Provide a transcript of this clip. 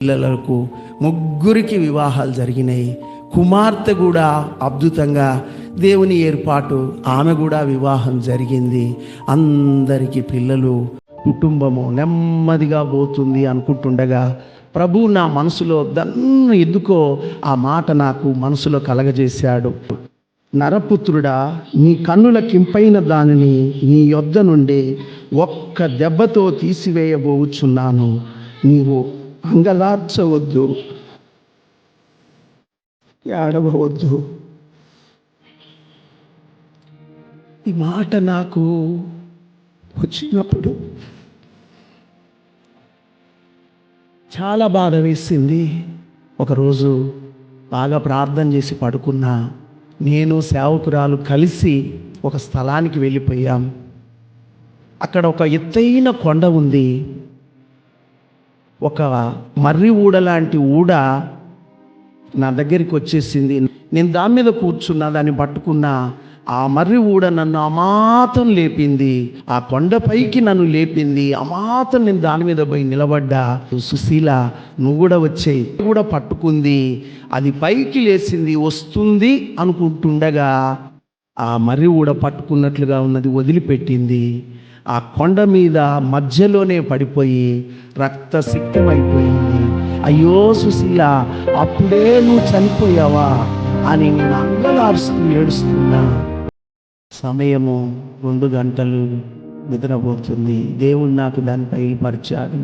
పిల్లలకు ముగ్గురికి వివాహాలు జరిగినాయి. కుమార్తె కూడా అద్భుతంగా దేవుని ఏర్పాటు, ఆమె కూడా వివాహం జరిగింది. అందరికీ పిల్లలు, కుటుంబము నెమ్మదిగా పోతుంది అనుకుంటుండగా ప్రభు నా మనసులో ఎందుకో ఆ మాట నాకు మనసులో కలగజేశాడు. నరపుత్రుడా, నీ కన్నుల కింపైన దానిని నీ యొద్ద నుండి ఒక్క దెబ్బతో తీసివేయబోచున్నాను. నీవు అంగలార్చవద్దు, ఏడవవద్దు. ఈ మాట నాకు వచ్చినప్పుడు చాలా బాధ వేసింది. ఒకరోజు బాగా ప్రార్థన చేసి పడుకున్నా. నేను సేవకురాలు కలిసి ఒక స్థలానికి వెళ్ళిపోయాం. అక్కడ ఒక ఎత్తైన కొండ ఉంది. ఒక మర్రి ఊడ లాంటి ఊడ నా దగ్గరికి వచ్చేసింది. నేను దాని మీద కూర్చున్నా, దాన్ని పట్టుకున్నా. ఆ మర్రి ఊడ నన్ను అమాతం లేపింది. ఆ కొండపైకి నన్ను లేపింది. అమాతం నేను దాని మీద పోయి నిలబడ్డా. సుశీల, నువ్వు కూడా వచ్చేయి కూడా పట్టుకుంది. అది పైకి లేచింది, వస్తుంది అనుకుంటుండగా ఆ మర్రి ఊడ పట్టుకున్నట్లుగా ఉన్నది వదిలిపెట్టింది. ఆ కొండ మీద మధ్యలోనే పడిపోయి రక్తసిక్తమైపోయింది. అయ్యో సుశీల, అప్పుడే నువ్వు చనిపోయావా అని నేను అంగలారుస్తూ ఏడుస్తున్నా. సమయము 2 గంటలు నిద్రపోతుంది. దేవుడు నాకు దానిపై పరిచాడు.